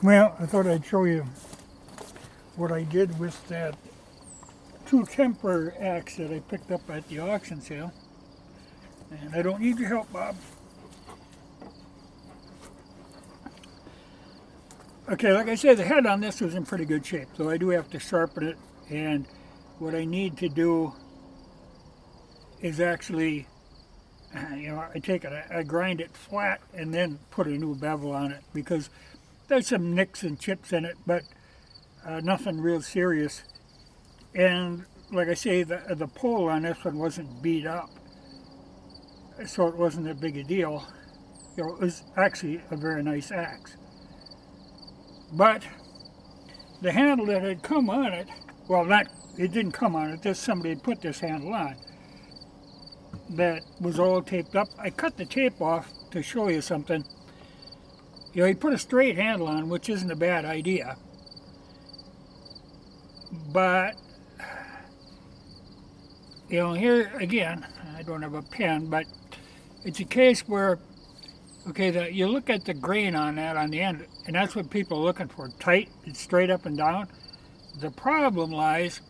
Well, I thought I'd show you what I did with that two-temper axe that I picked up at the auction sale. And I don't need your help, Bob. Okay, like I said, the head on this was in pretty good shape, so I do have to sharpen it. And what I need to do is actually, I take it, I grind it flat and then put a new bevel on it because there's some nicks and chips in it, but nothing real serious. And like I say, the pole on this one wasn't beat up, so it wasn't that big a deal. It was actually a very nice axe. But the handle that had come on it, well, it didn't come on it, just somebody had put this handle on. That was all taped up. I cut the tape off to show you something. He put a straight handle on, which isn't a bad idea. But, here again, I don't have a pen, but it's a case where, okay, you look at the grain on that on the end, and that's what people are looking for, tight, it's straight up and down. The problem lies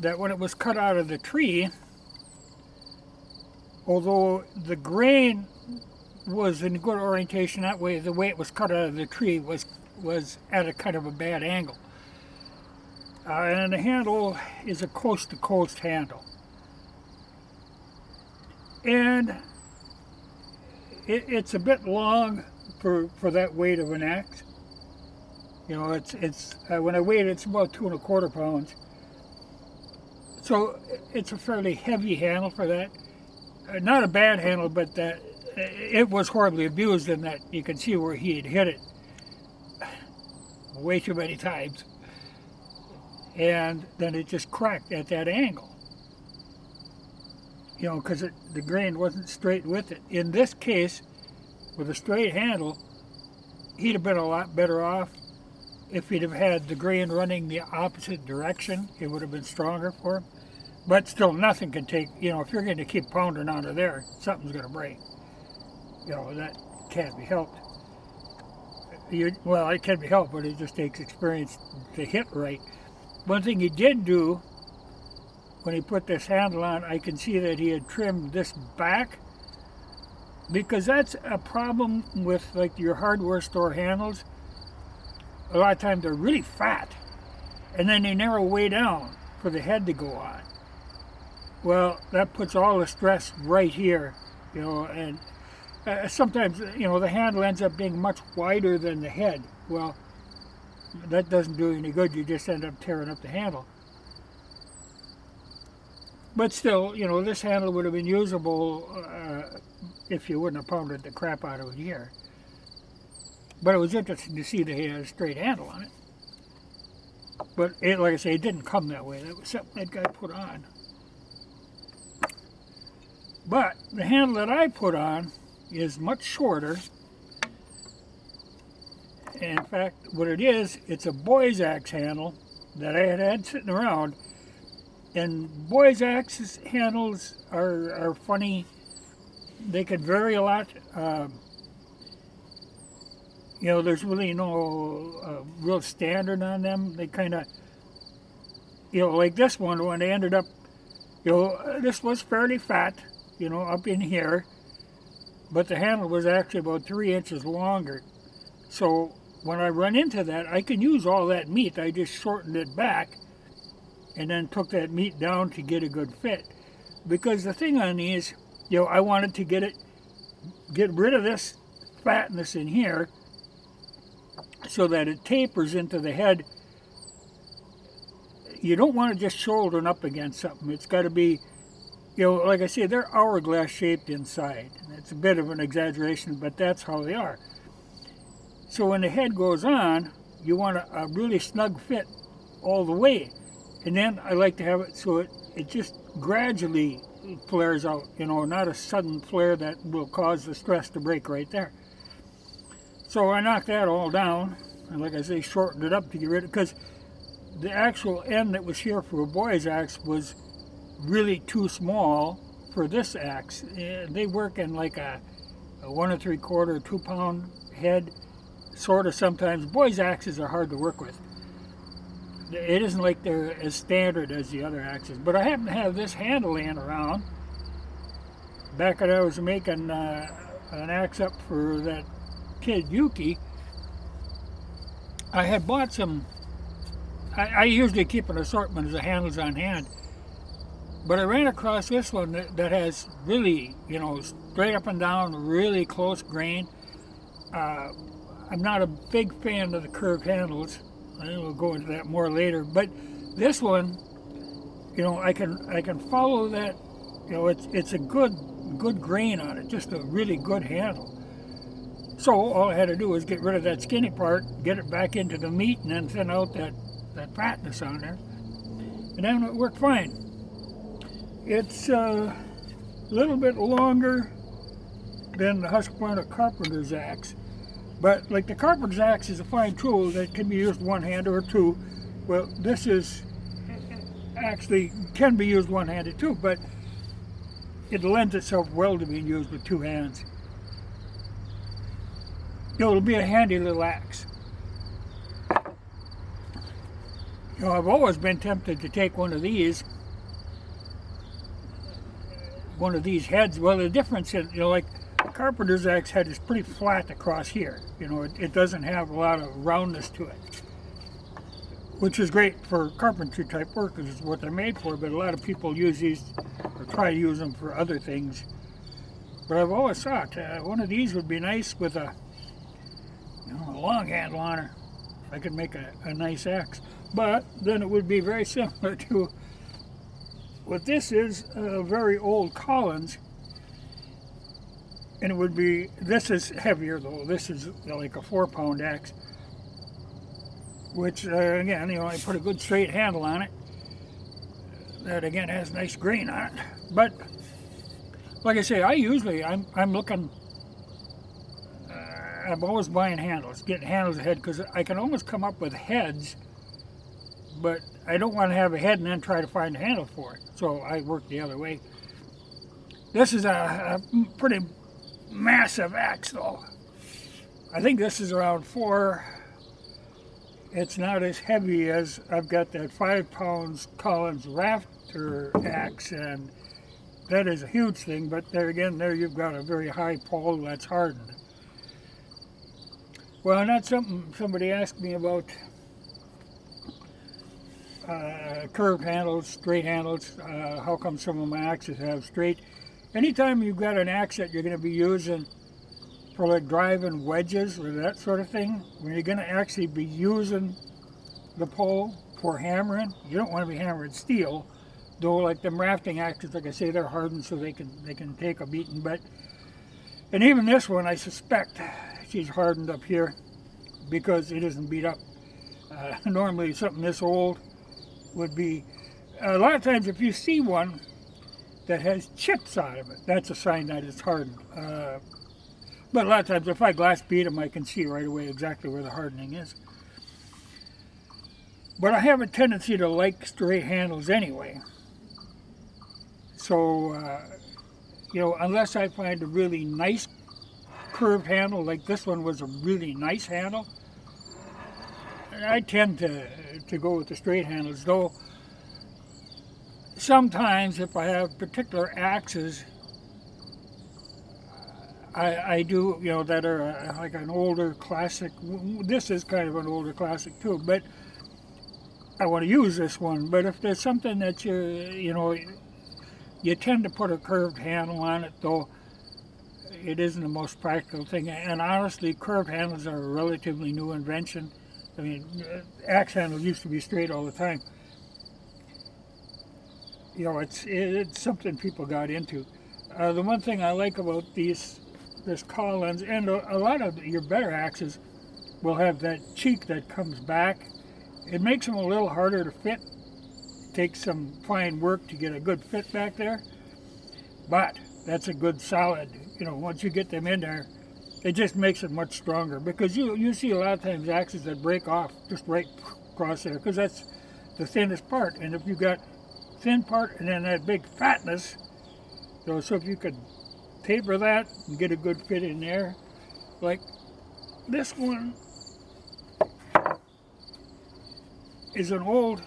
that when it was cut out of the tree, although the grain was in good orientation that way, the way it was cut out of the tree was at a kind of a bad angle. And the handle is a coast-to-coast handle. And it's a bit long for that weight of an axe. It's when I weigh it, it's about 2¼ pounds. So it's a fairly heavy handle for that. Not a bad handle, but that it was horribly abused in that you can see where he had hit it way too many times. And then it just cracked at that angle. Because the grain wasn't straight with it. In this case, with a straight handle, he'd have been a lot better off if he'd have had the grain running the opposite direction. It would have been stronger for him. But still, nothing can take, if you're going to keep pounding onto there, something's going to break. That can't be helped. Well, it can be helped, but it just takes experience to hit right. One thing he did do, when he put this handle on, I can see that he had trimmed this back, because that's a problem with like your hardware store handles. A lot of times they're really fat, and then they narrow way down for the head to go on. Well, that puts all the stress right here, and sometimes, the handle ends up being much wider than the head. Well, that doesn't do any good. You just end up tearing up the handle. But still, this handle would have been usable if you wouldn't have pounded the crap out of it here. But it was interesting to see that he had a straight handle on it. But like I say, it didn't come that way. That was something that guy put on. But the handle that I put on is much shorter. In fact, what it is, it's a boy's axe handle that I had sitting around. And boys' axe handles are funny. They could vary a lot. There's really no real standard on them. They kind of, like this one, when they ended up, this was fairly fat, up in here. But the handle was actually about 3 inches longer. So when I run into that, I can use all that meat. I just shortened it back and then took that meat down to get a good fit. Because the thing on these, I wanted to get rid of this fatness in here so that it tapers into the head. You don't want to just shoulder it up against something. It's got to be, like I say, they're hourglass shaped inside. It's a bit of an exaggeration, but that's how they are. So when the head goes on, you want a really snug fit all the way. And then I like to have it so it just gradually flares out, not a sudden flare that will cause the stress to break right there. So I knocked that all down, and like I say, shortened it up to get rid of it, because the actual end that was here for a boy's axe was really too small for this axe. They work in like a 1 3/4, 2 pound head, sort of sometimes. Boys' axes are hard to work with. It isn't like they're as standard as the other axes. But I happen to have this handle laying around. Back when I was making an axe up for that kid Yuki, I had bought some. I usually keep an assortment of handles on hand, but I ran across this one that has really, straight up and down, really close grain. I'm not a big fan of the curved handles. I will go into that more later. But this one, I can follow that. It's a good grain on it, just a really good handle. So all I had to do was get rid of that skinny part, get it back into the meat, and then thin out that fatness on there. And then it worked fine. It's a little bit longer than the Husqvarna carpenter's axe. But like the carpenter's axe is a fine tool that can be used one-handed or two. Well, this is actually can be used one-handed too, but it lends itself well to being used with two hands. It'll be a handy little axe. I've always been tempted to take one of these heads. Well, the difference is, like the carpenter's axe head is pretty flat across here. It doesn't have a lot of roundness to it, which is great for carpentry type work, because it's what they're made for. But a lot of people use these or try to use them for other things. But I've always thought one of these would be nice with a long handle on her. I could make a nice axe. But then it would be very similar to what this is, a very old Collins. And it would be, this is heavier though. This is like a 4-pound axe. Which, again, I put a good straight handle on it. That again has nice grain on it. But, like I say, I'm looking, I'm always buying handles, getting handles ahead, because I can almost come up with heads, but I don't want to have a head and then try to find a handle for it. So I work the other way. This is a pretty massive axe though. I think this is around 4. It's not as heavy as I've got that 5 pounds Collins rafter axe, and that is a huge thing. But there again, there you've got a very high pole that's hardened. Well, and that's something somebody asked me about. Curved handles, straight handles. How come some of my axes have straight? Anytime you've got an axe that you're going to be using for like driving wedges or that sort of thing, when you're going to actually be using the pole for hammering, you don't want to be hammering steel. Though, like them rafting axes, like I say, they're hardened so they can take a beating. And even this one, I suspect she's hardened up here because it isn't beat up. Normally, something this old would be, a lot of times if you see one that has chips out of it, that's a sign that it's hardened. But a lot of times if I glass beat them, I can see right away exactly where the hardening is. But I have a tendency to like straight handles anyway. So, unless I find a really nice curved handle, like this one was a really nice handle, I tend to go with the straight handles. Though sometimes if I have particular axes, I do, that are like an older classic. This is kind of an older classic too, but I want to use this one. But if there's something that you tend to put a curved handle on it, though it isn't the most practical thing. And honestly, curved handles are a relatively new invention. I mean, axe handles used to be straight all the time. It's something people got into. The one thing I like about this Collins, and a lot of your better axes will have that cheek that comes back. It makes them a little harder to fit. It takes some fine work to get a good fit back there. But that's a good solid, once you get them in there, it just makes it much stronger. Because you see a lot of times axes that break off just right across there, because that's the thinnest part. And if you've got thin part and then that big fatness, so if you could taper that and get a good fit in there, like this one, is an old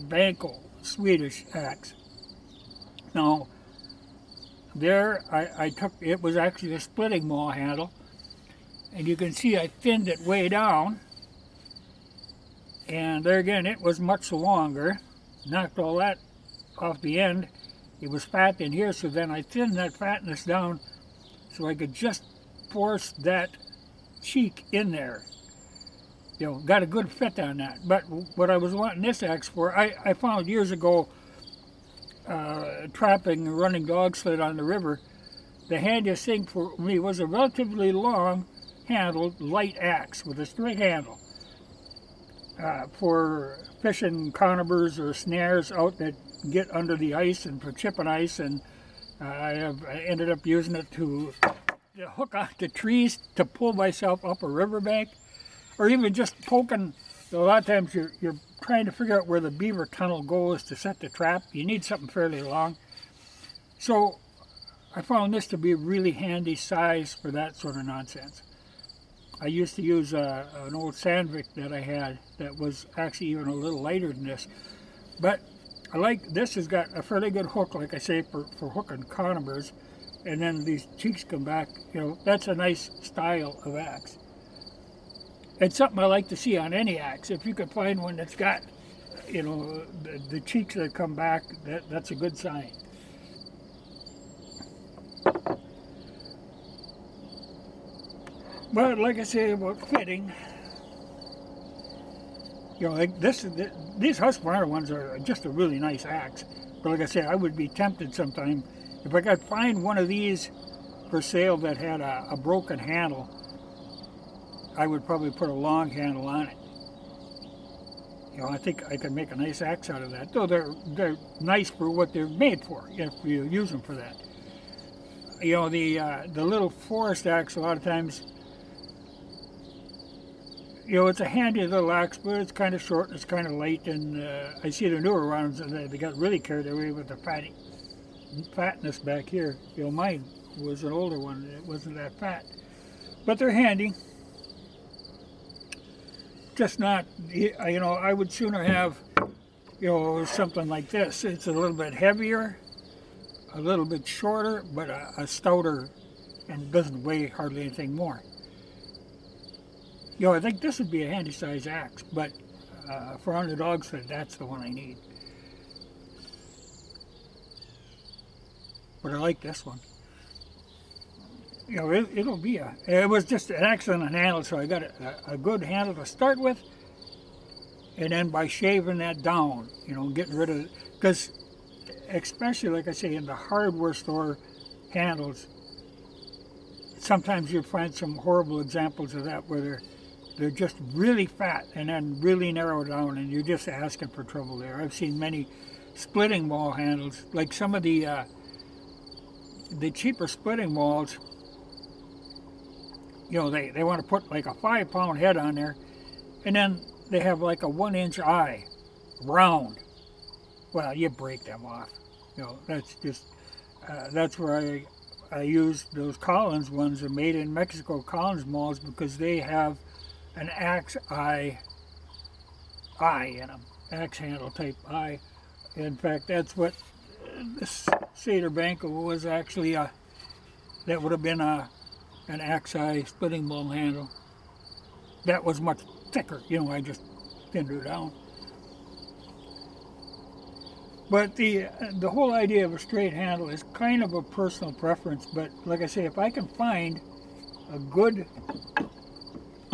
Banco Swedish axe. Now, there I took, it was actually a splitting maul handle, and you can see I thinned it way down, and there again it was much longer, knocked all that off the end. It was fat in here, so then I thinned that fatness down so I could just force that cheek in there. You know, got a good fit on that. But what I was wanting this axe for, I found years ago, trapping and running dog sled on the river, the handiest thing for me was a relatively long handled light axe with a straight handle for fishing conifers or snares out that get under the ice and for chipping ice. And I ended up using it to hook onto trees to pull myself up a riverbank, or even just poking. A lot of times you're trying to figure out where the beaver tunnel goes to set the trap. You need something fairly long. So I found this to be a really handy size for that sort of nonsense. I used to use an old Sandvik that I had that was actually even a little lighter than this. But I like this, has got a fairly good hook, like I say, for hooking conifers. And then these cheeks come back. You know, that's a nice style of axe. It's something I like to see on any axe. If you could find one that's got, you know, the cheeks that come back, that's a good sign. But like I say about fitting, you know, like these Husqvarna ones are just a really nice axe. But like I say, I would be tempted sometime if I could find one of these for sale that had a broken handle. I would probably put a long handle on it. You know, I think I could make a nice axe out of that. Though they're nice for what they're made for, if you use them for that. You know, the little forest axe, a lot of times, you know, it's a handy little axe, but it's kind of short and it's kind of light. And I see the newer ones, and they got really carried away with the fatness back here. You know, mine was an older one; it wasn't that fat, but they're handy. Just not, you know, I would sooner have, you know, something like this. It's a little bit heavier, a little bit shorter, but a stouter, and doesn't weigh hardly anything more. You know, I think this would be a handy size axe, but for on the dog sled, that's the one I need. But I like this one. You know, it'll be it was just an excellent handle, so I got a good handle to start with, and then by shaving that down, you know, getting rid of it, because especially, like I say, in the hardware store handles, sometimes you find some horrible examples of that where they're just really fat and then really narrow down, and you're just asking for trouble there. I've seen many splitting maul handles, like some of the cheaper splitting mauls. You know, they want to put like a 5-pound head on there, and then they have like a 1-inch eye, round. Well, you break them off. You know, that's just, that's where I use those Collins ones, are made in Mexico, Collins mauls, because they have an axe eye in them, axe handle type eye. In fact, that's what this Banco was actually, that would have been an axe eye splitting maul handle. That was much thicker, you know, I just thinned it down. But the whole idea of a straight handle is kind of a personal preference, but like I say, if I can find a good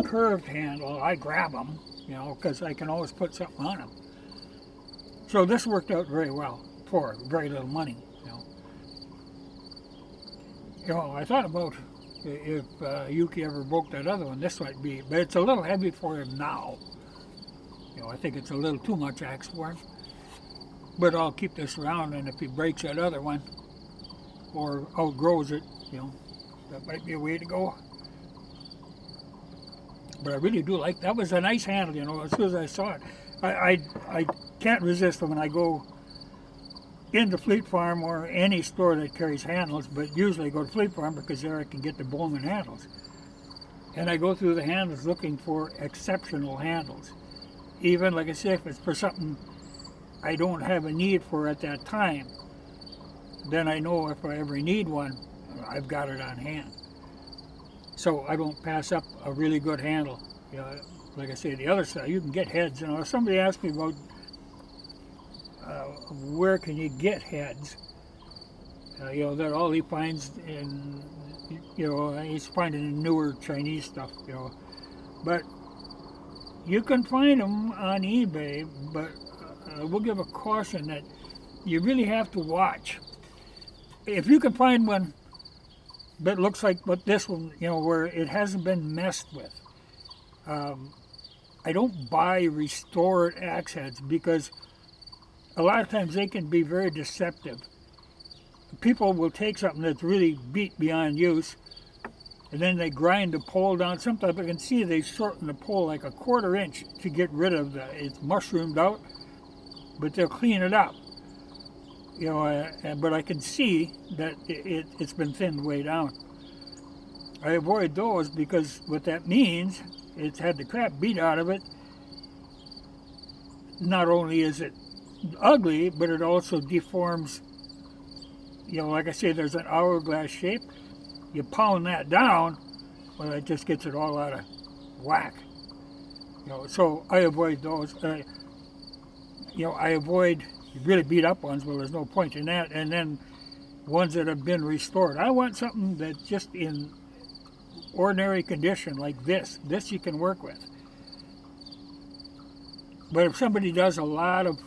curved handle, I grab them, you know, because I can always put something on them. So this worked out very well for very little money, you know. You know, I thought about if Yuki ever broke that other one, this might be, but it's a little heavy for him now. You know, I think it's a little too much axe for him. But I'll keep this around, and if he breaks that other one, or outgrows it, you know, that might be a way to go. But I really do like, that was a nice handle, you know, as soon as I saw it. I can't resist when I go into Fleet Farm or any store that carries handles, but usually I go to Fleet Farm because there I can get the Bowman handles. And I go through the handles looking for exceptional handles. even like I say, if it's for something I don't have a need for at that time, then I know if I ever need one, I've got it on hand. So I don't pass up a really good handle. You know, like I say, the other side, you can get heads. You know, if somebody asked me about where can you get heads, you know, that all he finds in, you know, he's finding in newer Chinese stuff, you know. But you can find them on eBay, but we'll give a caution that you really have to watch. If you can find one that looks like what this one, you know, where it hasn't been messed with, I don't buy restored axe heads because a lot of times they can be very deceptive. People will take something that's really beat beyond use, and then they grind the pole down. Sometimes I can see they shorten the pole like a 1/4 inch to get rid of it's mushroomed out, but they'll clean it up. You know, but I can see that it's been thinned way down. I avoid those because what that means, it's had the crap beat out of it. Not only is it ugly, but it also deforms. You know, like I say, there's an hourglass shape. You pound that down, well, it just gets it all out of whack. You know, so I avoid those. You know, I avoid really beat up ones. Well, there's no point in that. And then ones that have been restored. I want something that's just in ordinary condition, like this. This you can work with. But if somebody does a lot of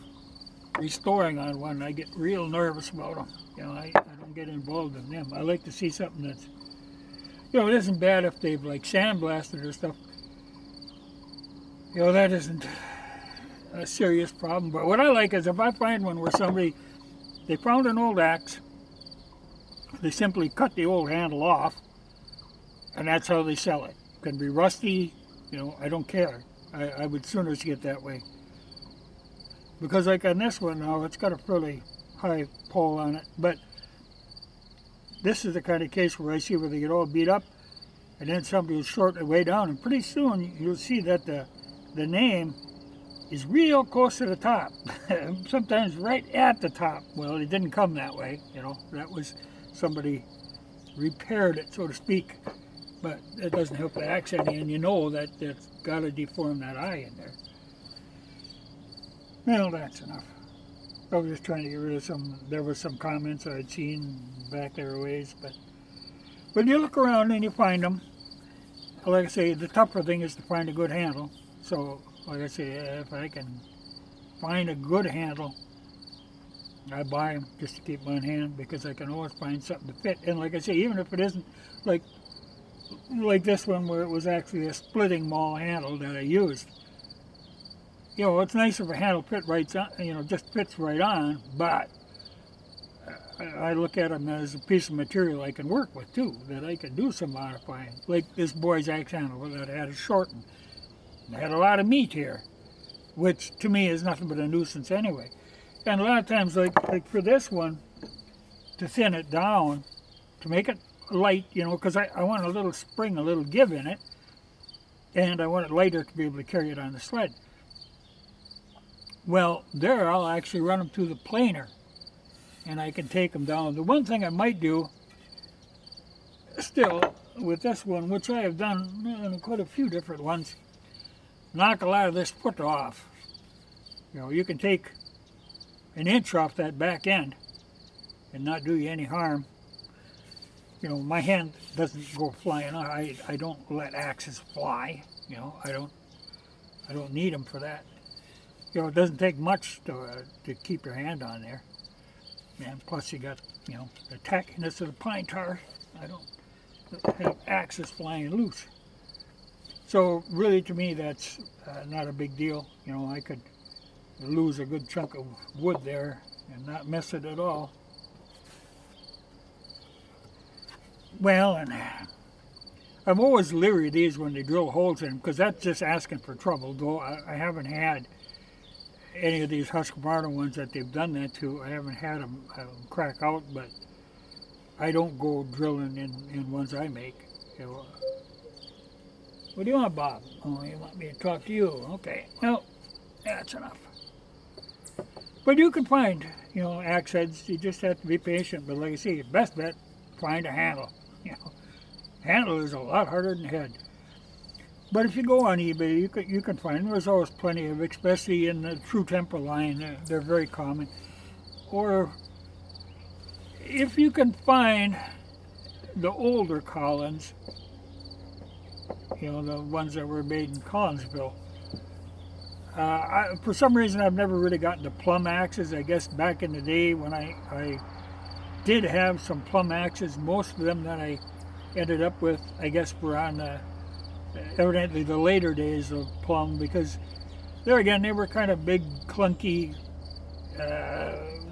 restoring on one, I get real nervous about them. You know, I don't get involved in them. I like to see something that's, you know, it isn't bad if they've like sandblasted or stuff. You know, that isn't a serious problem. But what I like is if I find one where somebody, they found an old axe, they simply cut the old handle off, and that's how they sell it. It can be rusty, you know, I don't care. I would sooner see it that way. Because like on this one now, it's got a fairly high pole on it, but this is the kind of case where I see where they get all beat up, and then somebody will shorten it way down, and pretty soon you'll see that the name is real close to the top. Sometimes right at the top. Well, it didn't come that way, you know. That was somebody repaired it, so to speak. But it doesn't help the axe any, and you know that it's got to deform that eye in there. Well, that's enough. I was just trying to get rid of there were some comments I'd seen back there a ways, but when you look around and you find them, like I say, the tougher thing is to find a good handle. So, like I say, if I can find a good handle, I buy them just to keep them on hand because I can always find something to fit. And like I say, even if it isn't like this one where it was actually a splitting maul handle that I used. You know, it's nice if a handle fit right on, you know, just fits right on, but I look at them as a piece of material I can work with too, that I can do some modifying. Like this boy's axe handle that I had it shortened. It had a lot of meat here, which to me is nothing but a nuisance anyway. And a lot of times, like for this one, to thin it down, to make it light, you know, because I want a little spring, a little give in it, and I want it lighter to be able to carry it on the sled. Well, there I'll actually run them through the planer, and I can take them down. The one thing I might do, still, with this one, which I have done in quite a few different ones, knock a lot of this foot off. You know, you can take an inch off that back end and not do you any harm. You know, my hand doesn't go flying. I don't let axes fly. You know, I don't need them for that. You know, it doesn't take much to keep your hand on there. And plus you got, you know, the tackiness of the pine tar. I don't have axes flying loose. So really to me that's not a big deal. You know, I could lose a good chunk of wood there and not miss it at all. Well, and I'm always leery of these when they drill holes in them because that's just asking for trouble. Though I haven't had any of these Husqvarna ones that they've done that to. I haven't had them crack out, but I don't go drilling in ones I make. You know, what do you want, Bob? Oh, you want me to talk to you? Okay. Well, That's enough. But you can find, axe heads. You just have to be patient. But like I say, best bet, find a handle. You know, handle is a lot harder than head. But if you go on eBay, you can find them. There's always plenty of, especially in the True Temper line. They're very common. Or if you can find the older Collins, the ones that were made in Collinsville. For some reason, I've never really gotten to plumb axes. I guess back in the day when I did have some plumb axes, most of them that I ended up with, I guess, were on evidently the later days of plumb, because there again, they were kind of big, clunky.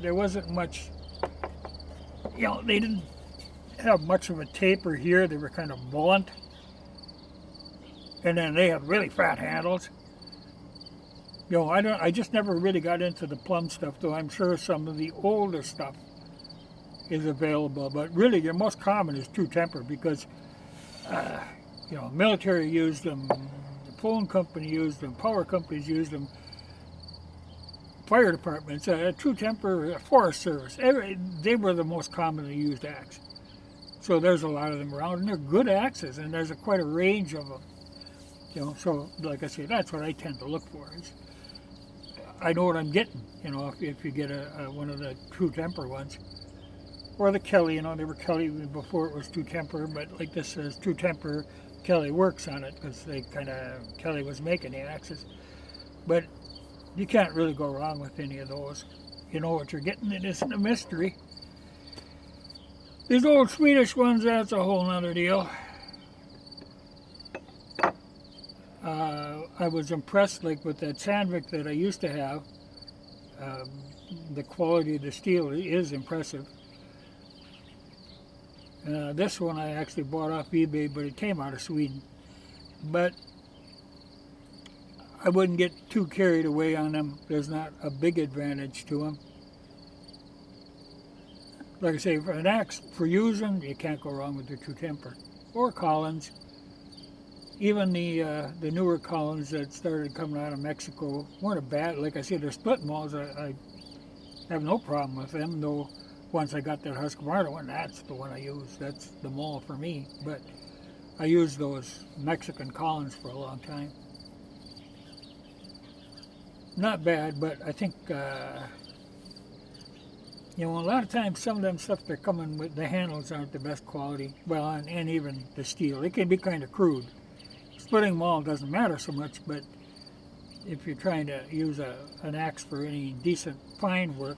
There wasn't much, they didn't have much of a taper here. They were kind of blunt. And then they have really fat handles. I just never really got into the plumb stuff, though I'm sure some of the older stuff is available. But really, your most common is True Temper, because military used them, the phone company used them, power companies used them, fire departments, True Temper, Forest Service, they were the most commonly used axe. So there's a lot of them around, and they're good axes, and there's quite a range of them. So like I say, that's what I tend to look for. I know what I'm getting, if you get one of the True Temper ones. Or the Kelly, they were Kelly before it was True Temper, but like this says True Temper, Kelly works on it, because Kelly was making the axes. But you can't really go wrong with any of those. You know what you're getting, it isn't a mystery. These old Swedish ones, that's a whole nother deal. I was impressed, with that Sandvik that I used to have. The quality of the steel is impressive. This one I actually bought off eBay, but it came out of Sweden. But I wouldn't get too carried away on them. There's not a big advantage to them. Like I say, for an axe, for using, you can't go wrong with the True Temper. Or Collins. Even the newer Collins that started coming out of Mexico weren't bad. Like I said, they're split mauls. I have no problem with them, though once I got that Husqvarna one, that's the one I use. That's the maul for me. But I used those Mexican Collins for a long time. Not bad, but I think, a lot of times some of them stuff they're coming with, the handles aren't the best quality. Well, and even the steel. It can be kind of crude. Splitting maul doesn't matter so much, but if you're trying to use an axe for any decent fine work,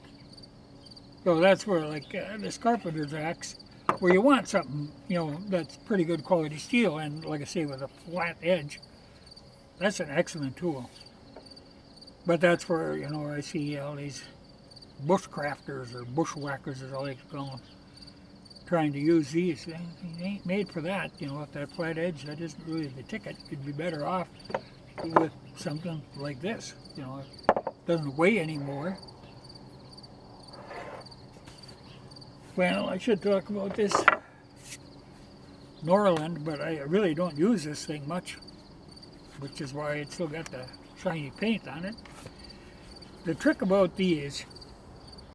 so that's where, this carpenter's axe, where you want something, that's pretty good quality steel, and like I say, with a flat edge, that's an excellent tool. But that's where, I see all these bushcrafters or bushwhackers, as I like to call them, trying to use these. They ain't made for that, with that flat edge. That isn't really the ticket. You'd be better off with something like this. It doesn't weigh anymore. Well, I should talk about this Norland, but I really don't use this thing much, which is why it's still got the shiny paint on it. The trick about these